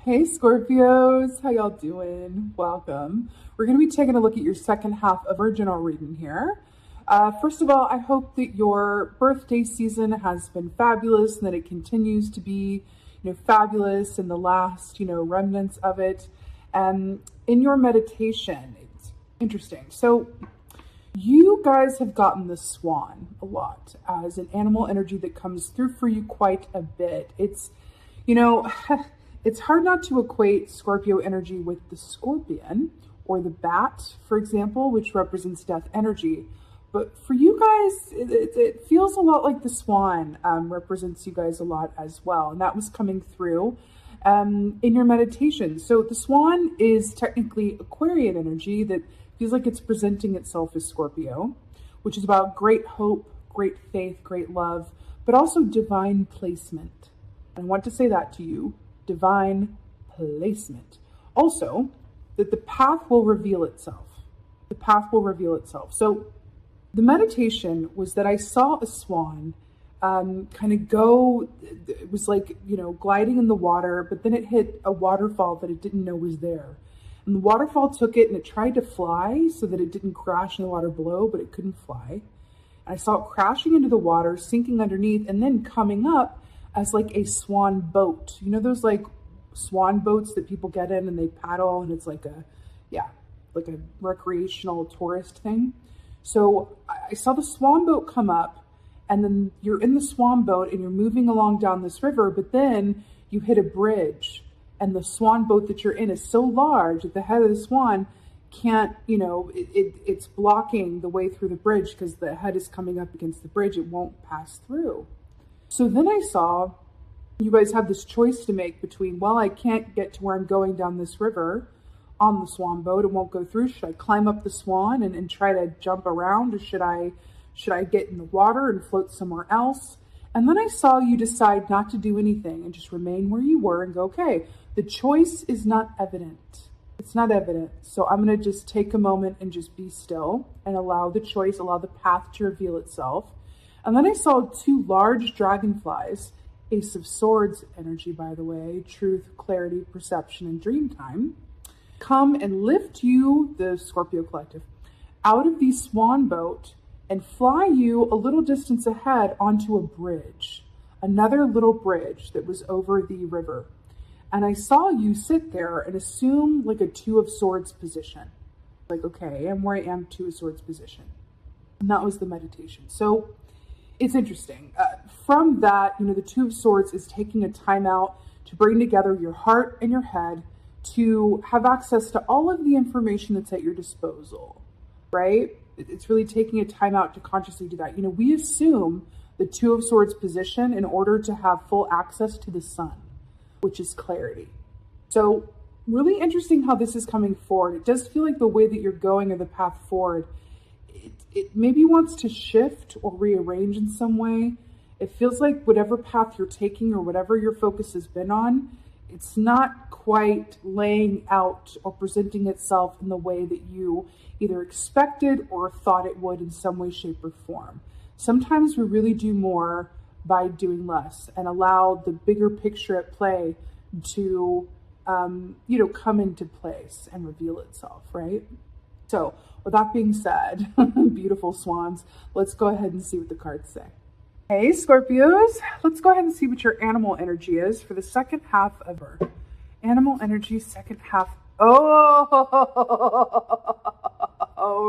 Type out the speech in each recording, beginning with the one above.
Hey Scorpios, how y'all doing? Welcome. We're going to be taking a look at your second half of our general reading here. First of all, I hope that your birthday season has been fabulous and that it continues to be, fabulous in the last, remnants of it. In your meditation, it's interesting. So you guys have gotten the swan a lot as an animal energy that comes through for you quite a bit. It's, it's hard not to equate Scorpio energy with the scorpion or the bat, for example, which represents death energy. But for you guys, it feels a lot like the swan represents you guys a lot as well. And that was coming through in your meditation. So the swan is technically Aquarian energy that feels like it's presenting itself as Scorpio, which is about great hope, great faith, great love, but also divine placement. And I want to say that to you. Divine placement. Also, that the path will reveal itself. The path will reveal itself. So the meditation was that I saw a swan kind of go, it was like, gliding in the water, but then it hit a waterfall that it didn't know was there. And the waterfall took it and it tried to fly so that it didn't crash in the water below, but it couldn't fly. And I saw it crashing into the water, sinking underneath, and then coming up as like a swan boat. You know those like swan boats that people get in and they paddle and it's like a recreational tourist thing. So I saw the swan boat come up and then you're in the swan boat and you're moving along down this river, but then you hit a bridge and the swan boat that you're in is so large that the head of the swan can't, it's blocking the way through the bridge because the head is coming up against the bridge. It won't pass through. So then I saw you guys have this choice to make between, well, I can't get to where I'm going down this river on the swan boat. It won't go through. Should I climb up the swan and try to jump around, or should I get in the water and float somewhere else? And then I saw you decide not to do anything and just remain where you were and go, okay, the choice is not evident. It's not evident. So I'm going to just take a moment and just be still and allow the choice, allow the path to reveal itself. And then I saw two large dragonflies, Ace of Swords energy, by the way, truth, clarity, perception, and dream time, come and lift you, the Scorpio collective, out of the swan boat and fly you a little distance ahead onto a bridge, another little bridge that was over the river. And I saw you sit there and assume like a Two of Swords position. Like, okay, I'm where I am, Two of Swords position. And that was the meditation. So it's interesting. From that, the Two of Swords is taking a time out to bring together your heart and your head to have access to all of the information that's at your disposal, right? It's really taking a time out to consciously do that. We assume the Two of Swords position in order to have full access to the sun, which is clarity. So really interesting how this is coming forward. It does feel like the way that you're going or the path forward, it maybe wants to shift or rearrange in some way. It feels like whatever path you're taking or whatever your focus has been on, it's not quite laying out or presenting itself in the way that you either expected or thought it would in some way, shape, or form. Sometimes we really do more by doing less and allow the bigger picture at play to, come into place and reveal itself, right? So with that being said, beautiful swans, let's go ahead and see what the cards say. Hey Scorpios, let's go ahead and see what your animal energy is for the second half of our animal energy second half. Oh,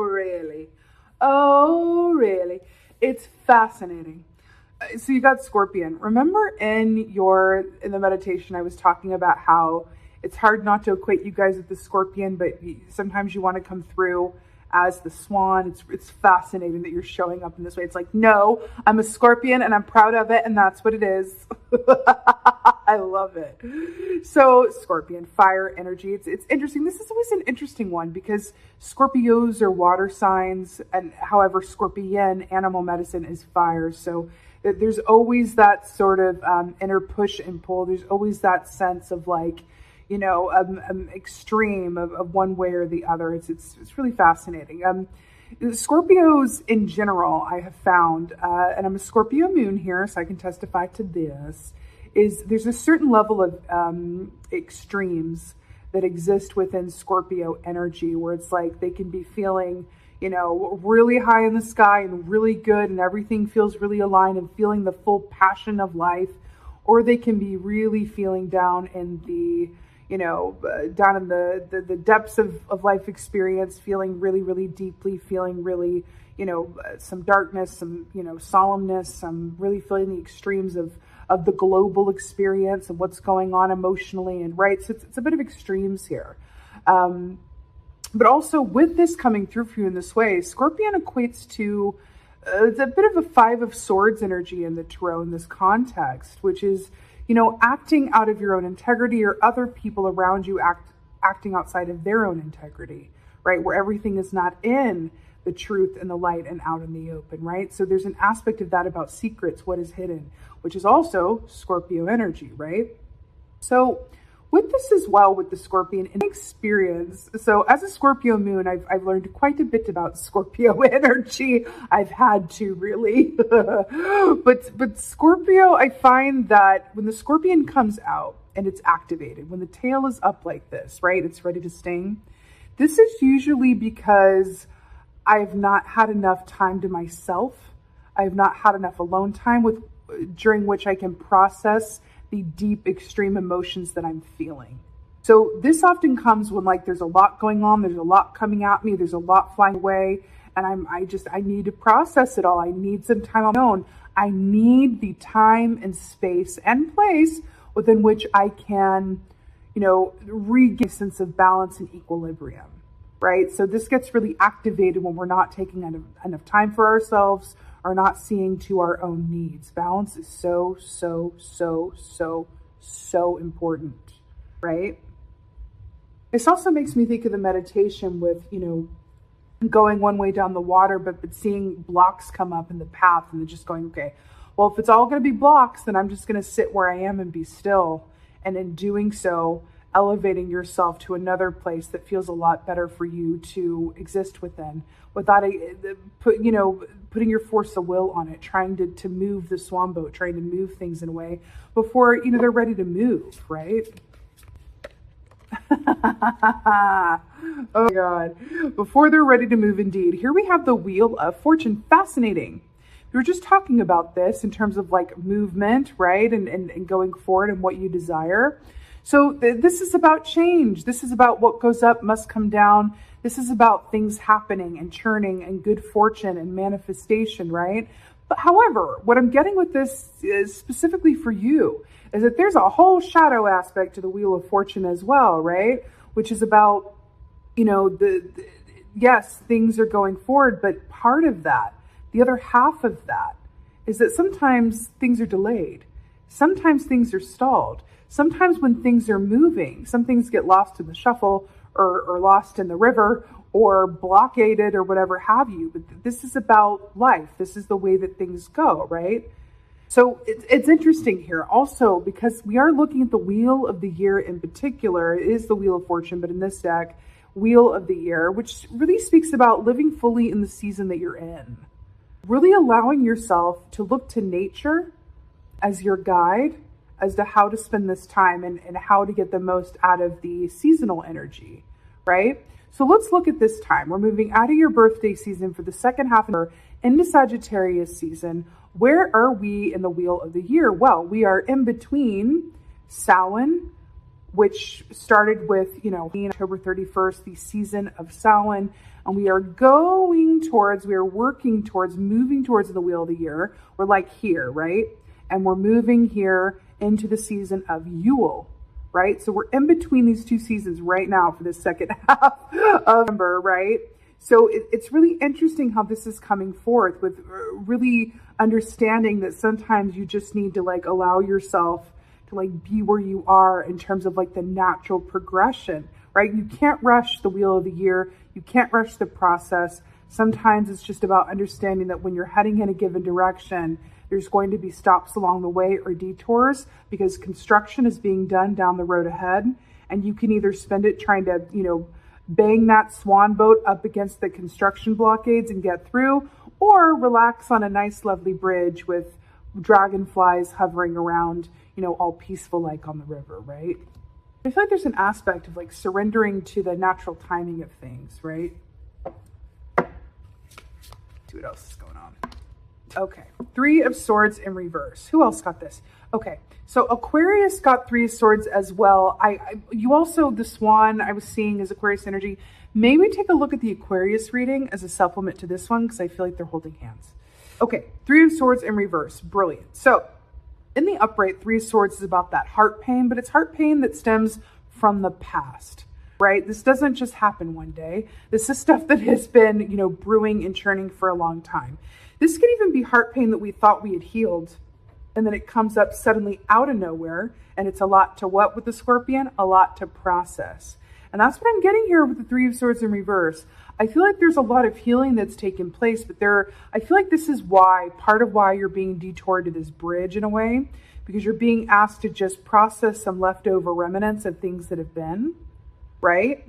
really? Oh, really? It's fascinating. So you got Scorpion. Remember in the meditation, I was talking about how it's hard not to equate you guys with the Scorpion, but sometimes you want to come through as the swan. It's fascinating that you're showing up in this way. It's like, no, I'm a Scorpion and I'm proud of it, and that's what it is. I love it. So Scorpion, fire energy. It's interesting. This is always an interesting one because Scorpios are water signs, and however, Scorpion, animal medicine, is fire. So there's always that sort of inner push and pull. There's always that sense of like, extreme of one way or the other. It's really fascinating. Scorpios in general, I have found, and I'm a Scorpio moon here, so I can testify to this, is there's a certain level of extremes that exist within Scorpio energy, where it's like they can be feeling, really high in the sky and really good, and everything feels really aligned and feeling the full passion of life. Or they can be really feeling down in the, down in the depths of life experience, feeling really, really deeply, feeling really, some darkness, some, solemnness, some really feeling the extremes of the global experience and what's going on emotionally, and right. So it's a bit of extremes here. But also with this coming through for you in this way, Scorpion equates to it's a bit of a 5 of Swords energy in the tarot in this context, which is, acting out of your own integrity, or other people around you acting outside of their own integrity, right? Where everything is not in the truth and the light and out in the open, right? So there's an aspect of that about secrets, what is hidden, which is also Scorpio energy, right? So with this as well, with the Scorpion in experience, so as a Scorpio moon, I've learned quite a bit about Scorpio energy. I've had to really, but Scorpio, I find that when the Scorpion comes out and it's activated, when the tail is up like this, right, it's ready to sting. This is usually because I've not had enough time to myself. I've not had enough alone time during which I can process the deep, extreme emotions that I'm feeling. So this often comes when there's a lot going on, there's a lot coming at me, there's a lot flying away, and I need to process it all. I need some time on my own. I need the time and space and place within which I can, regain a sense of balance and equilibrium, right? So this gets really activated when we're not taking enough time for ourselves, are not seeing to our own needs. Balance is so, so, so, so, so important, right? This also makes me think of the meditation with, going one way down the water, but seeing blocks come up in the path, and then just going, okay, well, if it's all going to be blocks, then I'm just going to sit where I am and be still. And in doing so, elevating yourself to another place that feels a lot better for you to exist within, without putting your force of will on it, trying to move the swan boat, trying to move things in a way before they're ready to move, right? Oh my God, before they're ready to move, indeed. Here we have the Wheel of Fortune. Fascinating. We were just talking about this in terms of movement, right, and going forward and what you desire. So this is about change. This is about what goes up must come down. This is about things happening and churning and good fortune and manifestation, right? But however, what I'm getting with this is specifically for you is that there's a whole shadow aspect to the Wheel of Fortune as well, right? Which is about, yes, things are going forward, but part of that, the other half of that, is that sometimes things are delayed. Sometimes things are stalled. Sometimes when things are moving, some things get lost in the shuffle or lost in the river or blockaded or whatever have you. But this is about life. This is the way that things go, right? So it's interesting here also because we are looking at the Wheel of the Year in particular. It is the Wheel of Fortune, but in this deck, Wheel of the Year, which really speaks about living fully in the season that you're in. Really allowing yourself to look to nature as your guide as to how to spend this time and how to get the most out of the seasonal energy, right? So let's look at this time. We're moving out of your birthday season for the second half of into Sagittarius season. Where are we in the Wheel of the Year? Well, we are in between Samhain, which started with, October 31st, the season of Samhain, and we are working towards moving towards the Wheel of the Year. We're here, right? And we're moving here into the season of Yule, right? So we're in between these two seasons right now for the second half of November, right? So it's really interesting how this is coming forth with really understanding that sometimes you just need to allow yourself to be where you are in terms of the natural progression, right? You can't rush the Wheel of the Year. You can't rush the process. Sometimes it's just about understanding that when you're heading in a given direction, there's going to be stops along the way or detours because construction is being done down the road ahead. And you can either spend it trying to, bang that swan boat up against the construction blockades and get through, or relax on a nice, lovely bridge with dragonflies hovering around, all peaceful like on the river, right? I feel like there's an aspect of like surrendering to the natural timing of things, right? See what else is going on. Okay, 3 of Swords in reverse. Who else got this? Okay, so Aquarius got 3 of Swords as well. You also, the Swan I was seeing is Aquarius energy. Maybe take a look at the Aquarius reading as a supplement to this one because I feel like they're holding hands. Okay, 3 of Swords in reverse. Brilliant. So in the upright, 3 of Swords is about that heart pain, but it's heart pain that stems from the past, right? This doesn't just happen one day. This is stuff that has been, brewing and churning for a long time. This could even be heart pain that we thought we had healed, and then it comes up suddenly out of nowhere, and it's a lot to what with the Scorpion? A lot to process. And that's what I'm getting here with the 3 of Swords in reverse. I feel like there's a lot of healing that's taken place, but I feel like this is part of why you're being detoured to this bridge in a way, because you're being asked to just process some leftover remnants of things that have been, right?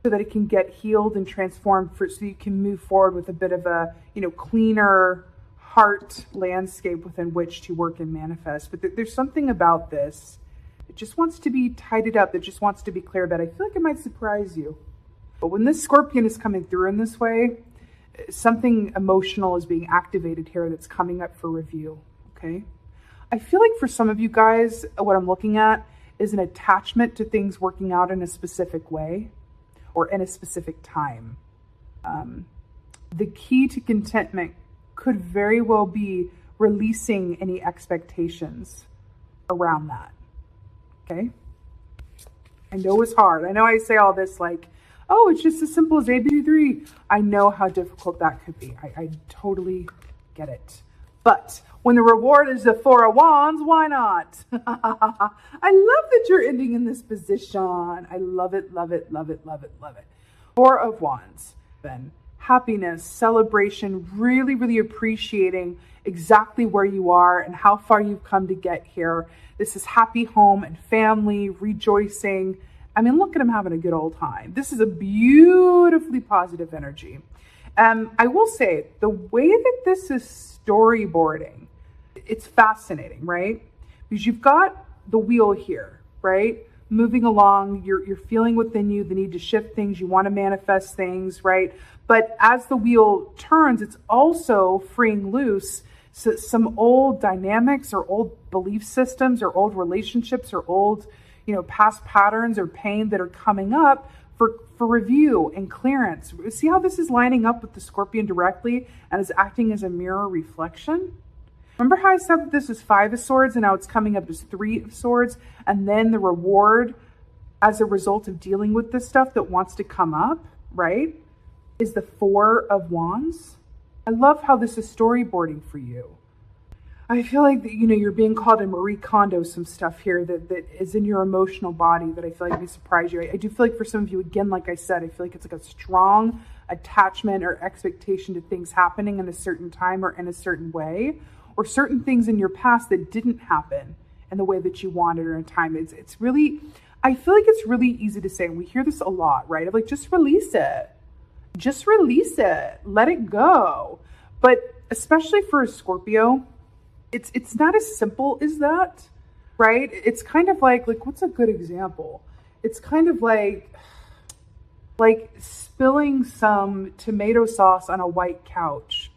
So that it can get healed and transformed so you can move forward with a bit of a, cleaner heart landscape within which to work and manifest. But there's something about this. It just wants to be tidied up. It just wants to be clear about. I feel like it might surprise you. But when this Scorpion is coming through in this way, something emotional is being activated here that's coming up for review, okay? I feel like for some of you guys, what I'm looking at is an attachment to things working out in a specific way or in a specific time. The key to contentment could very well be releasing any expectations around that, okay? I know it's hard. I know I say all this like, oh, it's just as simple as ABC3. I know how difficult that could be. I totally get it. But when the reward is the 4 of Wands, why not? I love that you're ending in this position. I love it, love it, love it, love it, love it. 4 of Wands, then. Happiness, celebration, really, really appreciating exactly where you are and how far you've come to get here. This is happy home and family, rejoicing. I mean, look at him having a good old time. This is a beautifully positive energy. I will say, the way that this is storyboarding, it's fascinating, right? Because you've got the wheel here, right? Moving along, you're feeling within you the need to shift things, you want to manifest things, right? But as the wheel turns, it's also freeing loose some old dynamics or old belief systems or old relationships or old, past patterns or pain that are coming up for review and clearance. See how this is lining up with the Scorpion directly and is acting as a mirror reflection? Remember how I said that this is 5 of Swords and now it's coming up as 3 of Swords, and then the reward as a result of dealing with this stuff that wants to come up, right, is the 4 of Wands? I love how this is storyboarding for you. I feel like that, you're being called to Marie Kondo some stuff here that is in your emotional body that I feel like may surprise you. I do feel like for some of you, again, like I said, I feel like it's like a strong attachment or expectation to things happening in a certain time or in a certain way, or certain things in your past that didn't happen in the way that you wanted or in time. It's really, I feel like it's really easy to say, and we hear this a lot, right? Of like, just release it. Just release it. Let it go. But especially for a Scorpio, it's not as simple as that, right? It's kind of like what's a good example? It's kind of like spilling some tomato sauce on a white couch,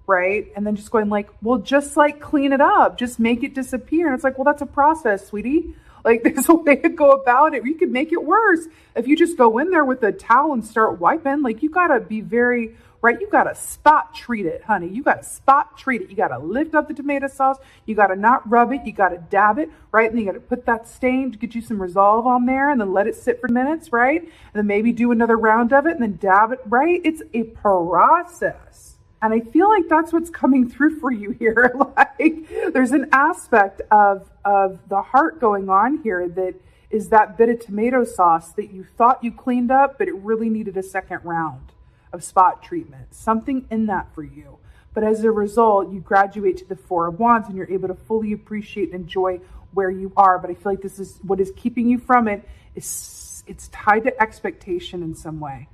right? And then just going like, well, just like clean it up, just make it disappear. And it's like, well, that's a process, sweetie. Like there's a way to go about it. You could make it worse. If you just go in there with a towel and start wiping, like you gotta be very, right? You gotta spot treat it, honey. You gotta spot treat it. You gotta lift up the tomato sauce. You gotta not rub it. You gotta dab it, right? And then you gotta put that stain to get you some resolve on there and then let it sit for minutes, right? And then maybe do another round of it and then dab it, right? It's a process. And I feel like that's what's coming through for you here. Like there's an aspect of the heart going on here that is that bit of tomato sauce that you thought you cleaned up, but it really needed a second round of spot treatment. Something in that for you. But as a result, you graduate to the 4 of Wands and you're able to fully appreciate and enjoy where you are. But I feel like this is what is keeping you from it. It's tied to expectation in some way.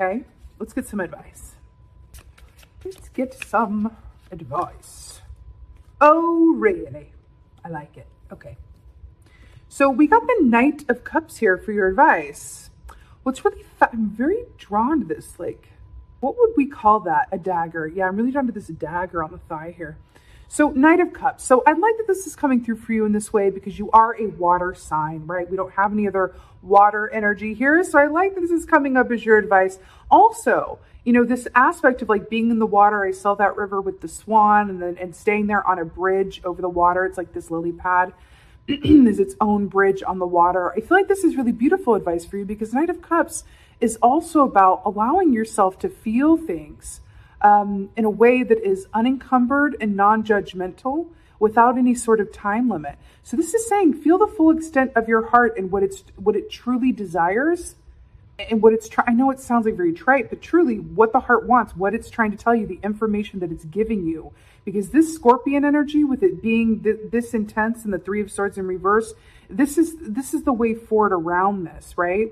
Okay, let's get some advice. Let's get some advice. Oh, really? I like it. Okay. So we got the Knight of Cups here for your advice. What's really I'm very drawn to this, like, what would we call that? A dagger. Yeah, I'm really drawn to this dagger on the thigh here. So Knight of Cups. So I like that this is coming through for you in this way because you are a water sign, right? We don't have any other water energy here. So I like that this is coming up as your advice. Also, you know, this aspect of like being in the water. I saw that river with the swan and staying there on a bridge over the water. It's like this lily pad is its own bridge on the water. I feel like this is really beautiful advice for you because Knight of Cups is also about allowing yourself to feel things in a way that is unencumbered and non-judgmental without any sort of time limit. So this is saying feel the full extent of your heart and what it truly desires and what it's I know it sounds like very trite, but truly what the heart wants, what it's trying to tell you, the information that it's giving you. Because this Scorpion energy, with it being this intense and the Three of Swords in reverse, this is the way forward around this, right?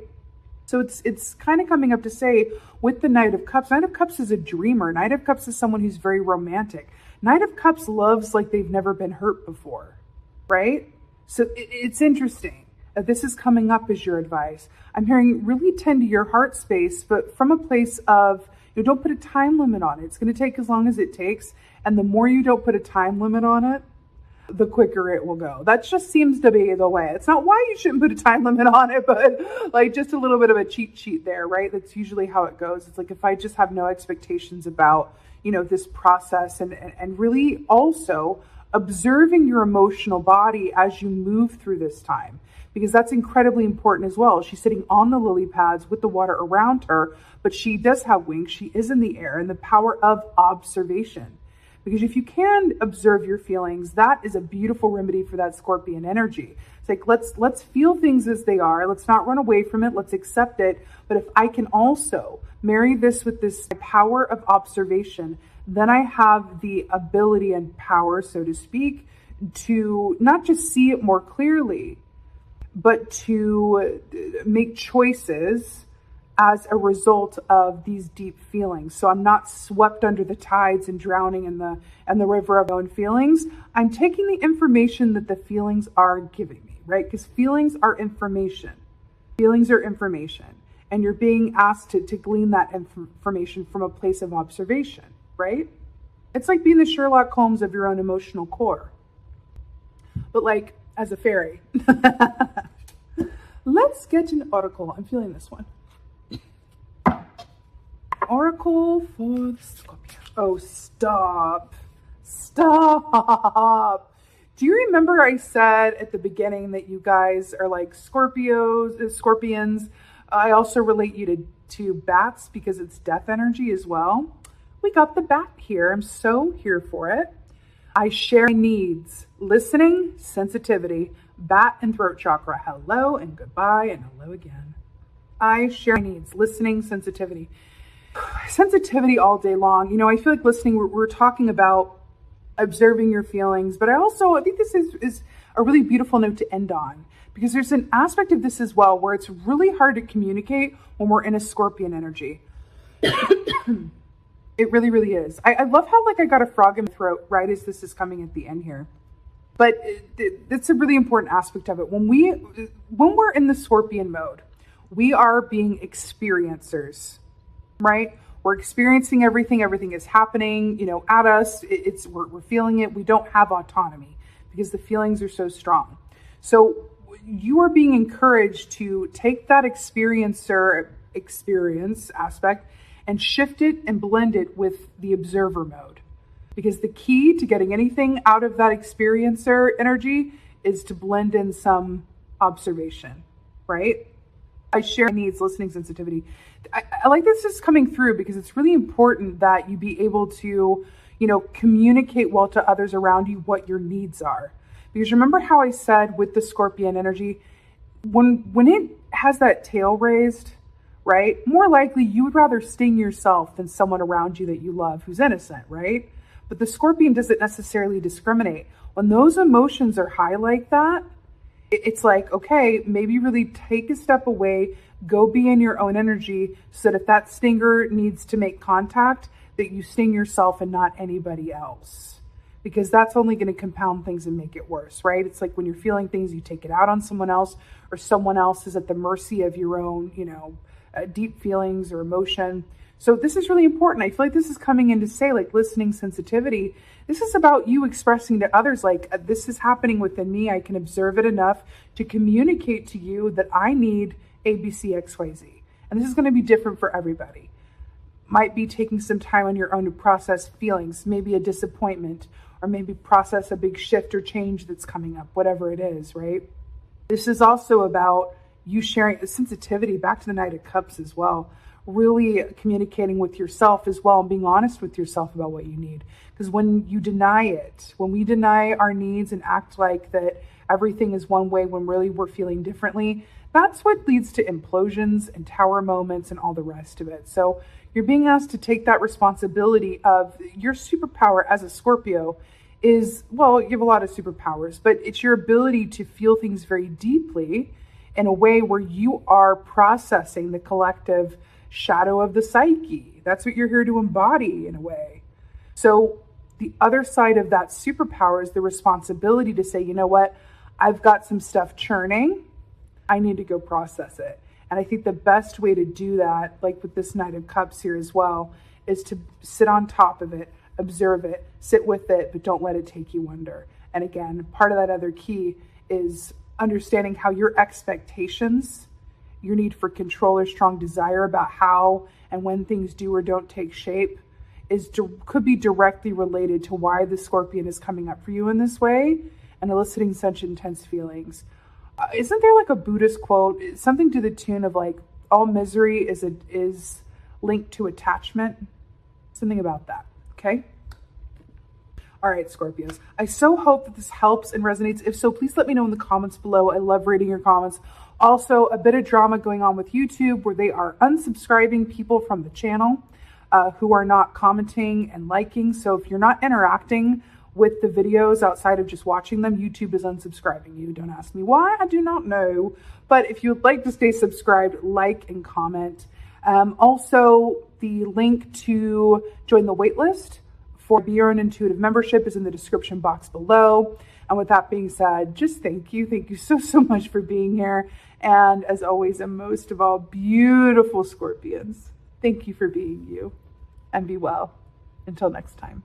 So it's kind of coming up to say with the Knight of Cups, Knight of Cups is a dreamer. Knight of Cups is someone who's very romantic. Knight of Cups loves like they've never been hurt before, right? So it's interesting. This is coming up as your advice. I'm hearing really tend to your heart space, but from a place of, you know, don't put a time limit on it. It's going to take as long as it takes. And the more you don't put a time limit on it, the quicker it will go. That just seems to be the way. It's not why you shouldn't put a time limit on it, but like just a little bit of a cheat sheet there, right? That's usually how it goes. It's like if I just have no expectations about, you know, this process and really also observing your emotional body as you move through this time, because that's incredibly important as well. She's sitting on the lily pads with the water around her, but she does have wings. She is in the air, and the power of observation. Because if you can observe your feelings, that is a beautiful remedy for that Scorpion energy. It's like, let's feel things as they are. Let's not run away from it. Let's accept it. But if I can also marry this with this power of observation, then I have the ability and power, so to speak, to not just see it more clearly, but to make choices as a result of these deep feelings. So I'm not swept under the tides and drowning in the river of my own feelings. I'm taking the information that the feelings are giving me, right? Because feelings are information. Feelings are information. And you're being asked to glean that information from a place of observation, right? It's like being the Sherlock Holmes of your own emotional core. But like as a fairy. Let's get an oracle. I'm feeling this one. Oracle for the Scorpio. Oh, stop. Stop. Do you remember I said at the beginning that you guys are like scorpions? I also relate you to bats because it's death energy as well. We got the bat here. I'm so here for it. I share needs, listening, sensitivity, bat and throat chakra. Hello and goodbye and hello again. I share needs, listening, sensitivity. Sensitivity all day long. You know, I feel like listening, we're talking about observing your feelings, but I think this is a really beautiful note to end on, because there's an aspect of this as well where it's really hard to communicate when we're in a Scorpion energy. It really, really is. I love how like I got a frog in my throat right as this is coming at the end here. But it's a really important aspect of it. When we're in the Scorpion mode, we are being experiencers, right? We're experiencing everything. Everything is happening, you know, at us. We're feeling it. We don't have autonomy because the feelings are so strong. So you are being encouraged to take that experience aspect and shift it and blend it with the observer mode. Because the key to getting anything out of that experiencer energy is to blend in some observation, right? I share needs, listening, sensitivity. I like this is coming through because it's really important that you be able to, you know, communicate well to others around you what your needs are. Because remember how I said with the Scorpion energy, when it has that tail raised, right? More likely you would rather sting yourself than someone around you that you love who's innocent, right? But the Scorpion doesn't necessarily discriminate. When those emotions are high like that, it's like, okay, maybe really take a step away, go be in your own energy so that if that stinger needs to make contact, that you sting yourself and not anybody else. because that's only going to compound things and make it worse, right? It's like when you're feeling things, you take it out on someone else, or someone else is at the mercy of your own, deep feelings or emotion. So this is really important. I feel like this is coming in to say, like, listening sensitivity. This is about you expressing to others, like, this is happening within me. I can observe it enough to communicate to you that I need A, B, C, X, Y, Z. And this is going to be different for everybody. Might be taking some time on your own to process feelings, maybe a disappointment, or maybe process a big shift or change that's coming up, whatever it is, right? This is also about you sharing the sensitivity, back to the Knight of Cups as well, really communicating with yourself as well and being honest with yourself about what you need. Because when you deny it, when we deny our needs and act like that everything is one way when really we're feeling differently, that's what leads to implosions and tower moments and all the rest of it. So you're being asked to take that responsibility of your superpower as a Scorpio is, well, you have a lot of superpowers, but it's your ability to feel things very deeply in a way where you are processing the collective shadow of the psyche. That's what you're here to embody in a way. So the other side of that superpower is the responsibility to say, you know what, I've got some stuff churning. I need to go process it. And I think the best way to do that, like with this Knight of Cups here as well, is to sit on top of it, observe it, sit with it, but don't let it take you under. And again, part of that other key is understanding how your expectations, your need for control or strong desire about how and when things do or don't take shape could be directly related to why the Scorpion is coming up for you in this way and eliciting such intense feelings. Isn't there like a Buddhist quote, something to the tune of like, all misery is linked to attachment? Something about that, okay? All right, Scorpios. I so hope that this helps and resonates. If so, please let me know in the comments below. I love reading your comments. Also, a bit of drama going on with YouTube where they are unsubscribing people from the channel who are not commenting and liking. So if you're not interacting with the videos outside of just watching them, YouTube is unsubscribing you. Don't ask me why, I do not know. But if you'd like to stay subscribed, like and comment. Also, the link to join the waitlist for Be Your Own Intuitive membership is in the description box below. And with that being said, just thank you. Thank you so, so much for being here. And as always, and most of all, beautiful Scorpions, thank you for being you. And be well. Until next time.